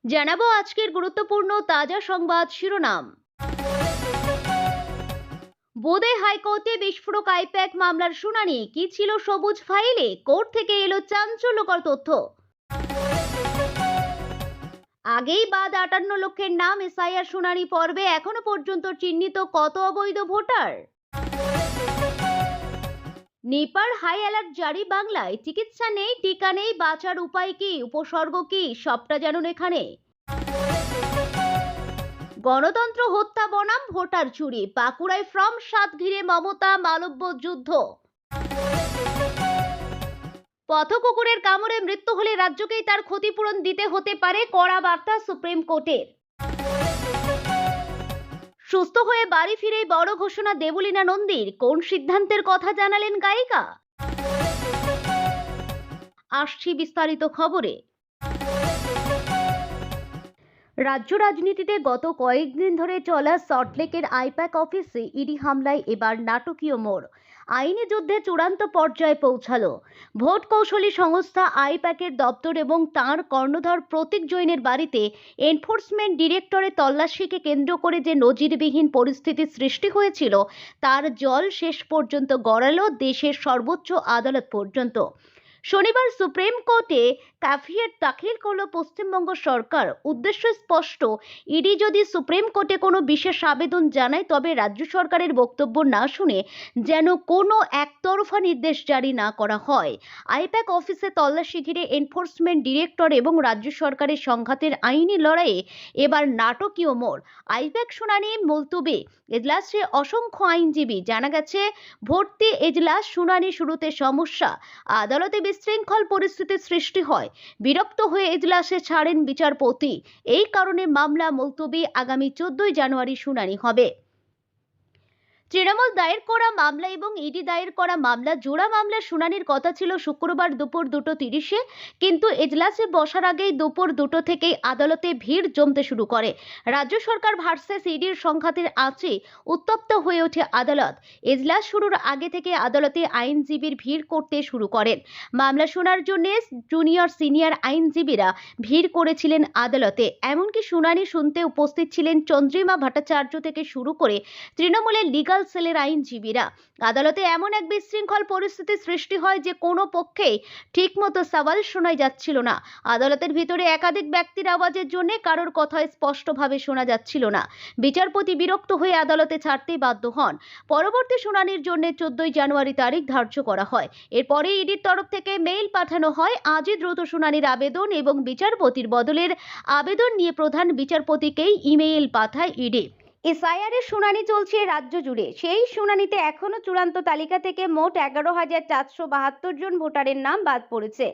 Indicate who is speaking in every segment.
Speaker 1: জানাবো আজকের গুরুত্বপূর্ণ তাজা সংবাদ শিরোনাম। বোদে হাইকোর্টে বিস্ফোরক আইপ্যাক মামলার শুনানি, কি ছিল সবুজ ফাইলে, কোর্ট থেকে এলো চাঞ্চল্যকর তথ্য। আগেই বাদ 58 লক্ষের নাম, এসআইআর শুনানি পর্বে এখনো পর্যন্ত চিহ্নিত কত অবৈধ ভোটার। নিপার হাই অ্যালার্ট জারি বাংলায়, চিকিৎসা নেই, টিকা নেই, বাঁচার উপায় কি, উপসর্গ কি, সবটা জানুন এখানে। গণতন্ত্র হত্যা বনাম ভোটার চুরি, বাঁকুড়ায় ফ্রম 7 ঘিরে মমতা মালব্য যুদ্ধ। পথকুকুরের কামড়ে মৃত্যু হলে রাজ্যকেই তার ক্ষতিপূরণ দিতে হতে পারে, কড়া বার্তা সুপ্রিম কোর্টের। সুস্থ হয়ে বাড়ি ফিরেই বড় ঘোষণা দেবলীনা নন্দীর, কোন সিদ্ধান্তের কথা জানালেন গায়িকা। আসছি বিস্তারিত খবরে। রাজ্য রাজনীতিতে গত কয়েকদিন ধরে চলা সল্টলেকের আইপ্যাক অফিসে ইডি হামলায় এবার নাটকীয় মোড়। আইনি যুদ্ধে চূড়ান্ত পর্যায়ে পৌঁছালো। ভোট কৌশলী সংস্থা আইপ্যাকের দপ্তর এবং তাঁর কর্ণধার প্রতীক জৈনের বাড়িতে এনফোর্সমেন্ট ডিরেক্টরের তল্লাশিকে কেন্দ্র করে যে নজিরবিহীন পরিস্থিতির সৃষ্টি হয়েছিল, তার জল শেষ পর্যন্ত গড়ালো দেশের সর্বোচ্চ আদালত পর্যন্ত। শনিবার সুপ্রিম কোর্টে ক্যাভিয়েট দাখিল করল পশ্চিমবঙ্গ সরকার। উদ্দেশ্য স্পষ্ট, ইডি যদি সুপ্রিম কোর্টে কোনো বিশেষ আবেদন জানায়, তবে রাজ্য সরকারের বক্তব্য না শুনে যেন কোনো একতরফা নির্দেশ জারি না করা হয়। আইপ্যাক অফিসে তল্লাশি ঘিরে এনফোর্সমেন্ট ডিরেক্টর এবং রাজ্য সরকারের সংঘাতের আইনি লড়াইয়ে এবার নাটকীয় মোড়। আইপ্যাক শুনানি মুলতুবি, এজলাসে অসংখ্য আইনজীবী। জানা গেছে, ভর্তি এজলাস শুনানি শুরুতে সমস্যা, আদালতে বিশৃঙ্খল পরিস্থিতির সৃষ্টি হয়। বিরক্ত হয়ে এজলাসে ছাড়েন বিচারপতি। এই কারণে মামলা মুলতবি, আগামী 14 জানুয়ারি শুনানি হবে। তৃণমূল দায়ের করা মামলা এবং ইডি দায়ের করা মামলা, জোড়া মামলার শুনানির কথা ছিল শুক্রবার দুপুর 2:30-এ, কিন্তু এজলাসে বসার আগেই দুপুর 2 থেকেই আদালতে ভিড় জমতে শুরু করে। রাজ্য সরকার ভার্সেস ইডির সংঘাতের আঁচে উত্তপ্ত হয়ে ওঠে আদালত। এজলাস শুরুর আগে থেকে আদালতে আইনজীবীর ভিড় করতে শুরু করেন। মামলা শোনার জন্য জুনিয়র সিনিয়র আইনজীবীরা ভিড় করেছিলেন আদালতে। এমনকি শুনানি শুনতে উপস্থিত ছিলেন চন্দ্রিমা ভট্টাচার্য থেকে শুরু করে তৃণমূলের লিগাল সেলের আইনজীবীরা। আদালতে এমন এক বিশৃঙ্খল পরিস্থিতির সৃষ্টি হয় যে কোনো পক্ষেই ঠিকমতো সওয়াল শোনা যাচ্ছিল না। আদালতের ভিতরে একাধিক ব্যক্তির আওয়াজের জন্য কারোর কথা স্পষ্টভাবে শোনা যাচ্ছিল না। বিচারপতি বিরক্ত হয়ে আদালতে ছাড়তে বাধ্য হন। পরবর্তী শুনানির জন্য 14 জানুয়ারি তারিখ ধার্য করা হয়। এরপরে ইডির তরফ থেকে মেইল পাঠানো হয় আজই দ্রুত শুনানির আবেদন এবং বিচারপতির বদলের আবেদন নিয়ে প্রধান বিচারপতিকেই ইমেইল পাঠায় ইডি। এসআইআর এর শুনানি চলছে রাজ্য জুড়ে। সেই শুনানিতে এখনো চূড়ান্ত তালিকা থেকে মোট 11,472 জন ভোটারের নাম বাদ পড়েছে।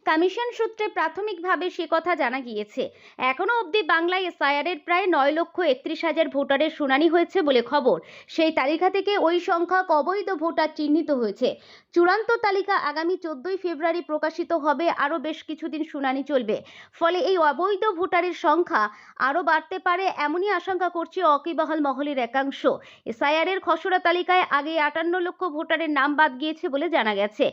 Speaker 1: কমিশন সূত্রে প্রাথমিকভাবে সে কথা জানা গিয়েছে। এখনো অবধি বাংলায় এসআইআর এর প্রায় 9,31,000 ভোটারের শুনানি হয়েছে বলে খবর। সেই তালিকা থেকে ওই সংখ্যক অবৈধ ভোটার চিহ্নিত হয়েছে। চূড়ান্ত তালিকা আগামী 14 ফেব্রুয়ারি প্রকাশিত হবে। আরও বেশ কিছুদিন শুনানি চলবে। ফলে এই অবৈধ ভোটারের সংখ্যা আরও বাড়তে পারে, এমনই আশঙ্কা করছে ওয়াকিবহাল মহলের একাংশ। এসআইআর এর খসড়া তালিকায় আগে 58 লক্ষ ভোটারের নাম বাদ গিয়েছে বলে জানা গেছে।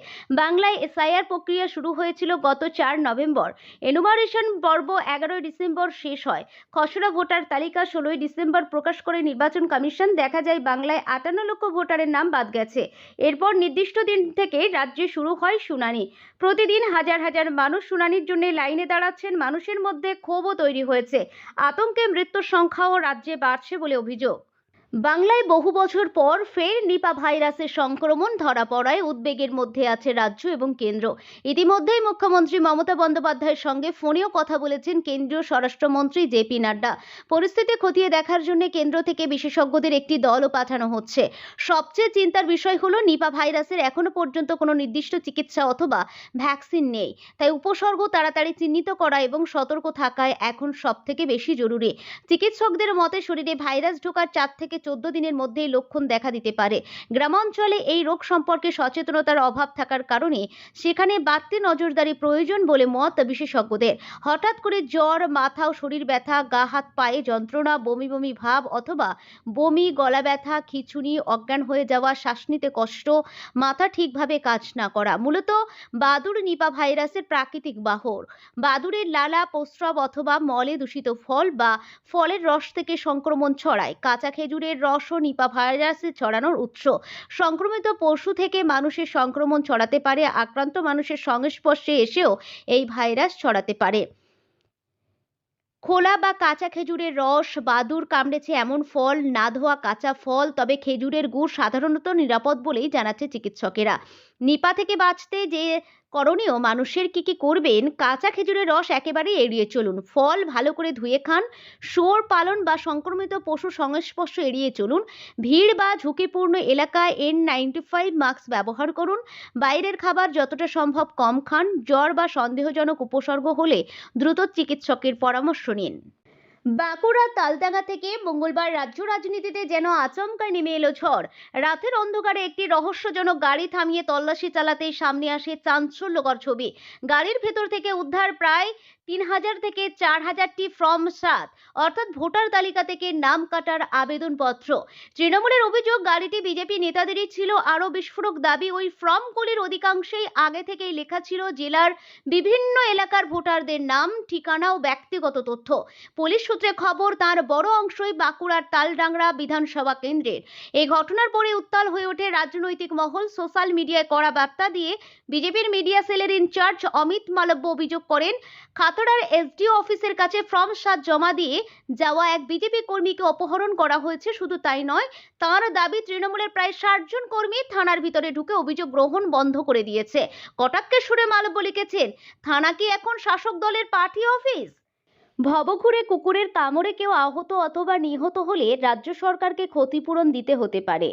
Speaker 1: বাংলায় এসআইআর প্রক্রিয়া শুরু হয়েছিল গত 4 নভেম্বর। এনুমারেশন পর্ব 11 ডিসেম্বর শেষ হয়। খসড়া ভোটার তালিকা 16 ডিসেম্বর প্রকাশ করে নির্বাচন কমিশন। দেখা যায় বাংলায় 58 লক্ষ ভোটারের নাম বাদ গেছে। এরপর নির্দিষ্ট দিন থেকে রাজ্যে শুরু হয় শুনানি। প্রতিদিন হাজার হাজার মানুষ শুনানির জন্য লাইনে দাঁড়াচ্ছেন। মানুষের মধ্যে ক্ষোভও তৈরি হয়েছে। আতঙ্কে মৃত্যুর সংখ্যাও রাজ্যে বাড়ছে বলে অভিযোগ। বাংলায় বহু বছর পর ফের নিপা ভাইরাসের সংক্রমণ ধরা পড়ায় উদ্বেগের মধ্যে আছে রাজ্য এবং কেন্দ্র। ইতিমধ্যেই মুখ্যমন্ত্রী মমতা বন্দ্যোপাধ্যায়ের সঙ্গে ফোনেও কথা বলেছেন কেন্দ্রীয় স্বরাষ্ট্রমন্ত্রী জেপি নাড্ডা। পরিস্থিতি খতিয়ে দেখার জন্য কেন্দ্র থেকে বিশেষজ্ঞদের একটি দলও পাঠানো হচ্ছে। সবচেয়ে চিন্তার বিষয় হলো, নিপা ভাইরাসের এখনো পর্যন্ত কোনো নির্দিষ্ট চিকিৎসা অথবা ভ্যাকসিন নেই। তাই উপসর্গ তাড়াতাড়ি চিহ্নিত করা এবং সতর্ক থাকায় এখন সবথেকে বেশি জরুরি। চিকিৎসকদের মতে শরীরে ভাইরাস ঢোকার 4 থেকে 14 দিনের মধ্যেই লক্ষণ দেখা দিতে পারে। গ্রামাঞ্চলে এই রোগ সম্পর্কে সচেতনতার অভাব থাকার কারণে সেখানে বাড়তি নজরদারি প্রয়োজন বলে মত বিশেষজ্ঞদের। হঠাৎ করে জ্বর, মাথা ও শরীর ব্যথা, গা হাত পায়ে যন্ত্রণা, বমি বমি ভাব অথবা বমি, গলা ব্যথা, খিঁচুনি, অজ্ঞান হয়ে যাওয়া, শ্বাস নিতে কষ্ট, মাথা ঠিকভাবে কাজ না করা মূলত বাদুড় নিপা ভাইরাসের প্রাকৃতিক বাহন। বাদুড়ের লালা, প্রস্রাব অথবা মলে দূষিত ফল বা ফলের রস থেকে সংক্রমণ ছড়ায়। কাঁচা খেজুরের রসও নিপা ভাইরাসের ছড়ানোর উৎস। সংক্রমিত পশু থেকে মানুষের সংক্রমণ ছড়াতে পারে। আক্রান্ত মানুষের সংস্পর্শে এসেও এই ভাইরাস ছড়াতে পারে। খোলা বা কাঁচা খেজুরের রস, বাদুড় কামড়েছে এমন ফল, না ধোয়া কাঁচা ফল, তবে খেজুরের গুড় সাধারণত নিরাপদ বলেই জানাচ্ছে চিকিৎসকেরা। নিপা থেকে বাঁচতে যে করণীয়, মানুষের কি করবেন? কাঁচা খেজুরের রস একেবারেই এড়িয়ে চলুন। ফল ভালো করে ধুয়ে খান। শুয়োর পালন বা সংক্রমিত পশুর সংস্পর্শ এড়িয়ে চলুন। ভিড় বা ঝুঁকিপূর্ণ এলাকায় N95 মাস্ক ব্যবহার করুন। বাইরের খাবার যতটা সম্ভব কম খান। জ্বর বা সন্দেহজনক উপসর্গ হলে দ্রুত চিকিৎসকের পরামর্শ নিন। বাঁকুড়া তালডাঙ্গা থেকে মঙ্গলবার রাজ্য রাজনীতিতে যেন আচমকা নেমে এলো ঝড়। রাতের অন্ধকারে একটি রহস্যজনক গাড়ি থামিয়ে তল্লাশি চালাতেই সামনে আসে চাঞ্চল্যকর ছবি। গাড়ির ভেতর থেকে উদ্ধার প্রায় 3000 থেকে 4000টি ফর্ম 7 অর্থাৎ ভোটার তালিকা থেকে নাম কাটার আবেদনপত্র। তৃণমূলের অভিযোগ, গাড়িটি বিজেপি নেতাদেরই ছিল। আরও বিস্ফোরক দাবি, ওই ফর্মগুলির অধিকাংশই আগে থেকেই লেখা ছিল জেলার বিভিন্ন এলাকার ভোটারদের নাম, ঠিকানা ও ব্যক্তিগত তথ্য। পুলিশ সূত্রে খবর, তার বড় অংশই বাঁকুড়ার তালডাংরা বিধানসভা কেন্দ্রের। এই ঘটনার পরে উত্তাল হয়ে ওঠে রাজনৈতিক মহল। সোশ্যাল মিডিয়ায় কড়া বার্তা দিয়ে বিজেপির মিডিয়া সেলের ইনচার্জ অমিত মালব্য অভিযোগ করেন, খাতড়ার এসডিও অফিসের কাছে ফর্ম 7 জমা দিয়ে যাওয়া এক বিজেপি কর্মীকে অপহরণ করা হয়েছে। শুধু তাই নয়, তাঁর দাবি তৃণমূলের প্রায় 60 জন কর্মী থানার ভিতরে ঢুকে অভিযোগ গ্রহণ বন্ধ করে দিয়েছে। কটাক্ষের সুরে মালব্য লিখেছেন, থানা কি এখন শাসক দলের পার্টি অফিস? ভবঘুরে কুকুরের কামড়ে কেউ আহত অথবা নিহত হলে রাজ্য সরকারকে ক্ষতিপূরণ দিতে হতে পারে।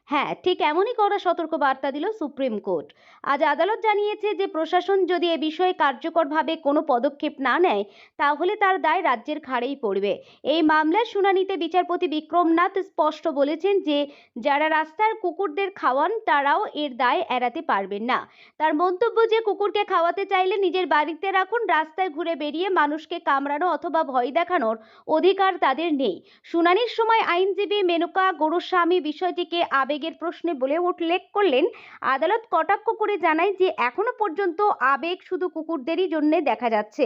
Speaker 1: হ্যাঁ, ঠিক এমনই কড়া সতর্ক বার্তা দিল সুপ্রিম কোর্ট। আজ আদালত জানিয়েছে যে প্রশাসন যদি এ বিষয়ে কার্যকরভাবে কোনো পদক্ষেপ না নেয়, তাহলে তার দায় রাজ্যের ঘাড়েই পড়বে। এই মামলার শুনানিতে বিচারপতি বিক্রমনাথ স্পষ্ট বলেছেন যে যারা রাস্তার কুকুরদের খাওয়ান তারাও এর দায় এড়াতে পারবেন না। তার মন্তব্য যে কুকুরকে খাওয়াতে চাইলে নিজের বাড়িতে রাখুন, রাস্তায় ঘুরে বেরিয়ে মানুষকে কামড়ানো অথবা ভয় দেখানোর অধিকার তাদের নেই। শুনানির সময় আইনজীবী মেনকা গোস্বামী বিষয়টিকে আবেগের প্রশ্নে বলে উল্লেখ করলেন, আদালত কটাক্ষ করে জানায় যে এখনো পর্যন্ত আবেগ শুধু কুকুরদেরই জন্য দেখা যাচ্ছে।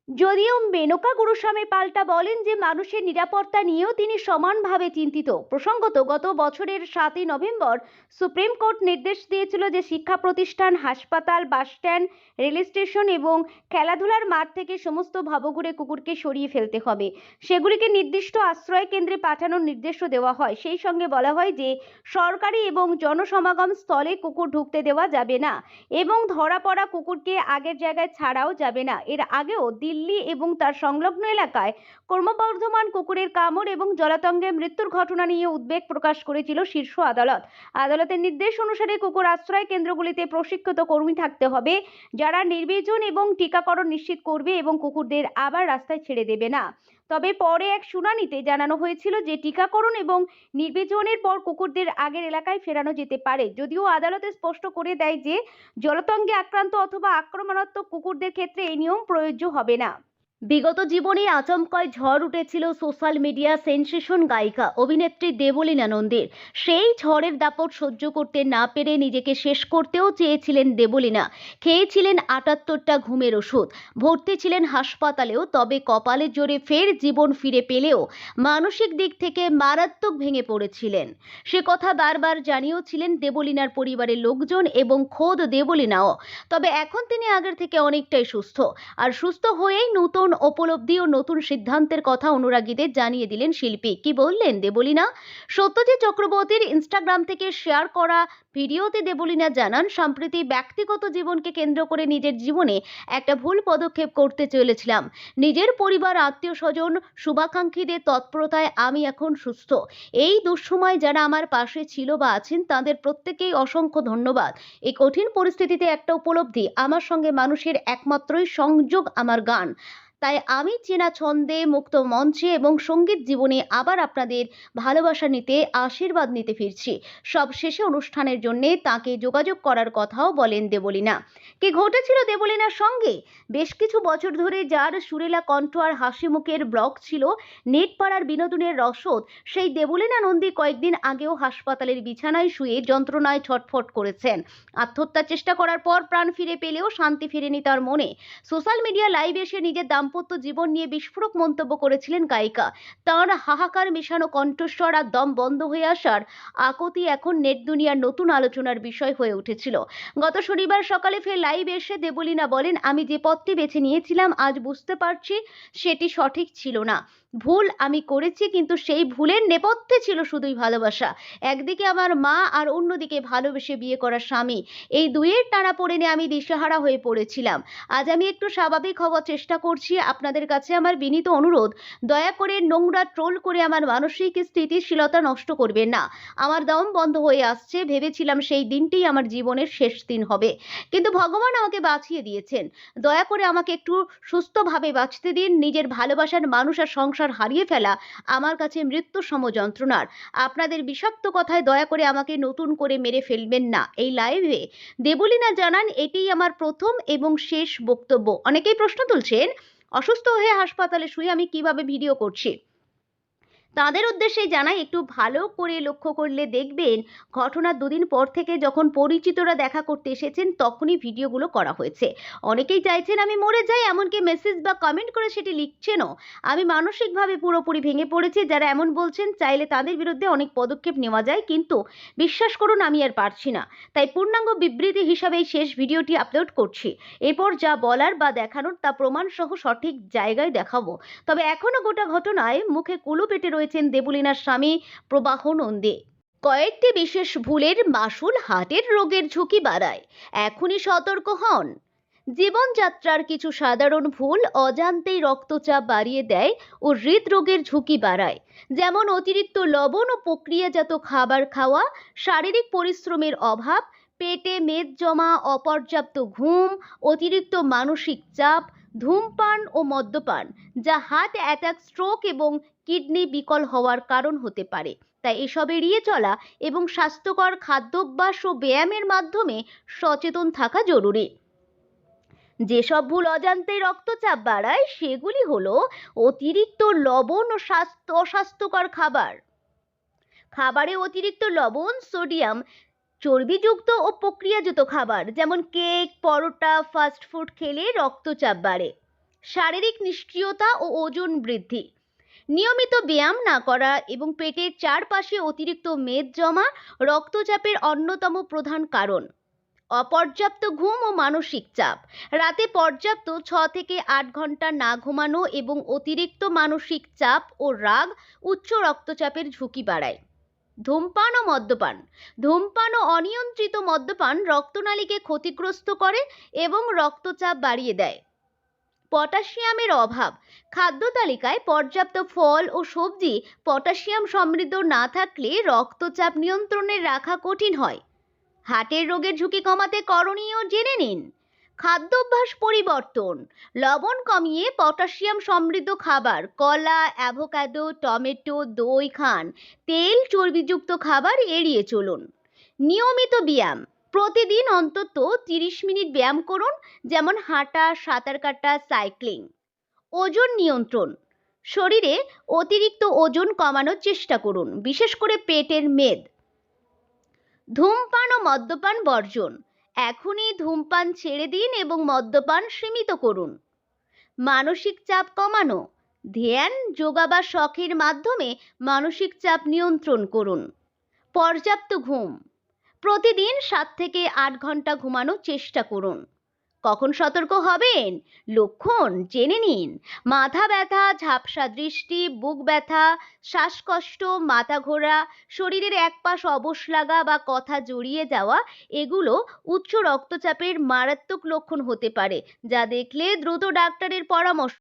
Speaker 1: যদিও মেনকা গোস্বামী পাল্টা বলেন যে মানুষের নিরাপত্তা নিয়েও তিনি সমানভাবে চিন্তিত। প্রসঙ্গত, গত বছরের 7ই নভেম্বর সুপ্রিম কোর্ট নির্দেশ দিয়েছিল যে শিক্ষা প্রতিষ্ঠান, হাসপাতাল, বাসস্ট্যান্ড, রেল স্টেশন এবং খেলাধুলার মাঠ থেকে সমস্ত ভবঘুরে কুকুরকে সরিয়ে ফেলতে হবে। সেগুলিকে নির্দিষ্ট আশ্রয় কেন্দ্রে পাঠানোর নির্দেশও দেওয়া হয়। সেই সঙ্গে বলা হয় যে সরকারি এবং জনসমাগম স্থলে কুকুর ঢুকতে দেওয়া যাবে না এবং ধরা পড়া কুকুরকে আগের জায়গায় ছাড়াও যাবে না। এর আগেও দিল্লি এবং তার সংলগ্ন এলাকায় ক্রমবর্ধমান কুকুরের কামড় এবং জলাতঙ্কে মৃত্যুর ঘটনা নিয়ে উদ্বেগ প্রকাশ করেছিল শীর্ষ আদালত। আদালতের নির্দেশ অনুসারে কুকুর আশ্রয় কেন্দ্রগুলিতে প্রশিক্ষিত কর্মী থাকতে হবে, যারা নির্বাচন এবং টিকাকরণ নিশ্চিত করবে এবং কুকুরদের আবার রাস্তায় ছেড়ে দেবে না। তবে পরে এক শুনানিতে জানানো হয়েছিল যে টিকাকরণ এবং নির্বাচনের পর কুকুরদের আগের এলাকায় ফেরানো যেতে পারে, যদিও আদালতে স্পষ্ট করে দেয় যে জলাতঙ্কে আক্রান্ত অথবা আক্রমণাত্মক কুকুরদের ক্ষেত্রে এই নিয়ম প্রযোজ্য হবে না। বিগত জীবনে আচমকায় ঝড় উঠেছিল সোশ্যাল মিডিয়া সেন্সেশন গায়িকা অভিনেত্রী দেবলীনা নন্দীর। সেই ঝড়ের দাপট সহ্য করতে না পেরে নিজেকে শেষ করতেও চেয়েছিলেন দেবলীনা। খেয়েছিলেন 78টা ঘুমের ওষুধ, ভর্তি ছিলেন হাসপাতালেও। তবে কপালের জোরে ফের জীবন ফিরে পেলেও মানসিক দিক থেকে মারাত্মক ভেঙে পড়েছিলেন। সে কথা বারবার জানিয়েছিলেন দেবলীনার পরিবারের লোকজন এবং খোদ দেবলীনাও। তবে এখন তিনি আগের থেকে অনেকটাই সুস্থ। আর সুস্থ হয়েই নতুন উপলব্ধি ও নতুন সিদ্ধান্তের কথা অনুরাগীদের জানিয়ে দিলেন শিল্পী। কি বললেন দেবলীনা? সত্যজিৎ চক্রবর্তীর ইনস্টাগ্রাম থেকে শেয়ার করা ভিডিওতে দেবলীনা জানান, সম্প্রতি ব্যক্তিগত জীবনকে কেন্দ্র করে নিজের জীবনে একটা ভুল পদক্ষেপ করতে চলেছিলাম। নিজের পরিবার, আত্মীয় স্বজন, শুভাকাঙ্ক্ষীদের তৎপরতায় আমি এখন সুস্থ। এই দুঃসময় যারা আমার পাশে ছিল বা আছেন তাদের প্রত্যেকেই অসংখ্য ধন্যবাদ। এই কঠিন পরিস্থিতিতে একটা উপলব্ধি, আমার সঙ্গে মানুষের একমাত্রই সংযোগ আমার গান। তাই আমি চেনা ছন্দে, মুক্ত মঞ্চে এবং সঙ্গীত জীবনে আবার আপনাদের ভালোবাসা নিতে, আশীর্বাদ নিতে ফিরছি। সবশেষে অনুষ্ঠানের জন্য তাকে যোগাযোগ করার কথাও বলেন দেবলীনা। কি ঘটেছিল দেবলীনার সঙ্গে? বেশ কিছু বছর ধরে যার সুরেলা কণ্ঠ আর হাসি মুখের ব্লগ ছিল নেটপাড়ার বিনোদনের রসদ, সেই দেবলীনা নন্দী কয়েকদিন আগেও হাসপাতালের বিছানায় শুয়ে যন্ত্রণায় ছটফট করেছেন। আত্মহত্যার চেষ্টা করার পর প্রাণ ফিরে পেলেও শান্তি ফেরেনি তার মনে। সোশ্যাল মিডিয়া লাইভ এসে নিজের দাম্পত্য জীবন নিয়ে বিস্ফোরক মন্তব্য করেছিলেন গায়িকা। তাঁর হাহাকার মেশানো কণ্ঠস্বর আর দম বন্ধ হয়ে আসার আকুতি এখন নেট দুনিয়ার নতুন আলোচনার বিষয় হয়ে উঠেছিল। গত শনিবার সকালে ফের লাইভ এসে দেবলীনা বলেন, আমি যে পথটি বেছে নিয়েছিলাম আজ বুঝতে পারছি সেটি সঠিক ছিল না। ভুল আমি করেছি, কিন্তু সেই ভুলের নেপথ্যে ছিল শুধুই ভালোবাসা। একদিকে আমার মা আর অন্যদিকে ভালোবেসে বিয়ে করা স্বামী। এই দুইয়ের টানাপোড়েনে আমি দিশেহারা হয়ে পড়েছিলাম। আজ আমি একটু স্বাভাবিক হওয়ার চেষ্টা করছি। আপনাদের কাছে আমার বিনীত অনুরোধ, দয়া করে নোংরা ট্রোল করে আমার মানসিক স্থিতিশীলতা নষ্ট করবেন না। আমার দম বন্ধ হয়ে আসছে। ভেবেছিলাম সেই দিনটিই আমার জীবনের শেষ দিন হবে, কিন্তু ভগবান আমাকে বাঁচিয়ে দিয়েছেন। দয়া করে আমাকে একটু সুস্থভাবে বাঁচতে দিন। নিজের ভালোবাসার মানুষ আর সংসার হারিয়ে ফেলা আমার কাছে মৃত্যু সম যন্ত্রণার। আপনাদের বিষাক্ত কথায় দয়া করে আমাকে নতুন করে মেরে ফেলবেন না। এই লাইভে দেবলীনা জানান, এটিই আমার প্রথম এবং শেষ বক্তব্য। অনেকেই প্রশ্ন তুলছেন, অসুস্থ হয়ে হাসপাতালে শুয়ে আমি কিভাবে ভিডিও করছি। তাদের উদ্দেশ্যে জানাই, একটু ভালো করে লক্ষ্য করলে দেখবেন ঘটনার দুদিন পর থেকে যখন পরিচিতরা দেখা করতে এসেছেন তখনই ভিডিওগুলো করা হয়েছে। অনেকেই চাইছেন আমি মরে যাই, এমনকি মেসেজ বা কমেন্ট করে সেটি লিখছেনও। আমি মানসিকভাবে পুরোপুরি ভেঙে পড়েছি। যারা এমন বলছেন চাইলে তাদের বিরুদ্ধে অনেক পদক্ষেপ নেওয়া যায়, কিন্তু বিশ্বাস করুন আমি আর পারছি না। তাই পূর্ণাঙ্গ বিবৃতি হিসাবে এই শেষ ভিডিওটি আপলোড করছি। এরপর যা বলার বা দেখানোর তা প্রমাণসহ সঠিক জায়গায় দেখাবো। তবে এখনও গোটা ঘটনায় মুখে কুলু পেটে রয়েছেন দেবলীনার স্বামী প্রবাহ নন্দী। কয়েকটি বিশেষ ভুলের মাসুল হার্টের রোগের ঝুঁকি বাড়ায়, এখনই সতর্ক হন। জীবনযাত্রার কিছু সাধারণ ভুল অজান্তেই রক্তচাপ বাড়িয়ে দেয় ও হৃদরোগের ঝুঁকি বাড়ায়। যেমন অতিরিক্ত লবণ ও প্রক্রিয়াজাত খাবার খাওয়া, শারীরিক পরিশ্রমের অভাব, পেটে মেদ জমা, অপর্যাপ্ত ঘুম, অতিরিক্ত মানসিক চাপ, ধূমপান ও মদ্যপান, যা হার্ট অ্যাটাক, স্ট্রোক এবং কিডনি বিকল হওয়ার কারণ হতে পারে। তাই এসব এড়িয়ে চলা এবং স্বাস্থ্যকর খাদ্যাভ্যাস ও ব্যায়ামের মাধ্যমে সচেতন থাকা জরুরি। যেসব ভুল অজান্তেই রক্তচাপ বাড়ায় সেগুলি হলো অতিরিক্ত লবণ ও অস্বাস্থ্যকর খাবার। খাবারে অতিরিক্ত লবণ, সোডিয়াম, চর্বিযুক্ত ও প্রক্রিয়াজাত খাবার যেমন কেক, পরোটা, ফাস্টফুড খেলে রক্তচাপ বাড়ে। শারীরিক নিষ্ক্রিয়তা ও ওজন বৃদ্ধি, নিয়মিত ব্যায়াম না করা এবং পেটের চারপাশে অতিরিক্ত মেদ জমা রক্তচাপের অন্যতম প্রধান কারণ। অপর্যাপ্ত ঘুম ও মানসিক চাপ, রাতে পর্যাপ্ত 6 থেকে 8 ঘন্টা না ঘুমানো এবং অতিরিক্ত মানসিক চাপ ও রাগ উচ্চ রক্তচাপের ঝুঁকি বাড়ায়। ধূমপান ও মদ্যপান, ধূমপান ও অনিয়ন্ত্রিত মদ্যপান রক্তনালীকে ক্ষতিগ্রস্ত করে এবং রক্তচাপ বাড়িয়ে দেয়। পটাশিয়ামের অভাব, খাদ্য তালিকায় পর্যাপ্ত ফল ও সবজি পটাশিয়াম সমৃদ্ধ না থাকলে রক্তচাপ নিয়ন্ত্রণে রাখা কঠিন হয়। হার্টের রোগের ঝুঁকি কমাতে করণীয় জেনে নিন। খাদ্যাভ্যাস পরিবর্তন, লবণ কমিয়ে পটাশিয়াম সমৃদ্ধ খাবার, কলা, অ্যাভোকাডো, টমেটো, দই খান। তেল চর্বিযুক্ত খাবার এড়িয়ে চলুন। নিয়মিত ব্যায়াম, প্রতিদিন অন্তত 30 মিনিট ব্যায়াম করুন, যেমন হাঁটা, সাঁতার কাটা, সাইক্লিং। ওজন নিয়ন্ত্রণ, শরীরে অতিরিক্ত ওজন কমানোর চেষ্টা করুন, বিশেষ করে পেটের মেদ। ধূমপান ও মদ্যপান বর্জন, এখনই ধূমপান ছেড়ে দিন এবং মদ্যপান সীমিত করুন। মানসিক চাপ কমানো, ধ্যান, যোগা বা শখের মাধ্যমে মানসিক চাপ নিয়ন্ত্রণ করুন। পর্যাপ্ত ঘুম, প্রতিদিন 7 থেকে 8 ঘন্টা ঘুমানোর চেষ্টা করুন। কখন সতর্ক হবেন? লক্ষণ জেনে নিন। মাথা ব্যথা, ঝাপসা দৃষ্টি, বুক ব্যথা, শ্বাসকষ্ট, মাথা ঘোরা, শরীরের এক পাশ অবশ লাগা বা কথা জড়িয়ে যাওয়া, এগুলো উচ্চ রক্তচাপের মারাত্মক লক্ষণ হতে পারে, যা দেখলে দ্রুত ডাক্তারের পরামর্শ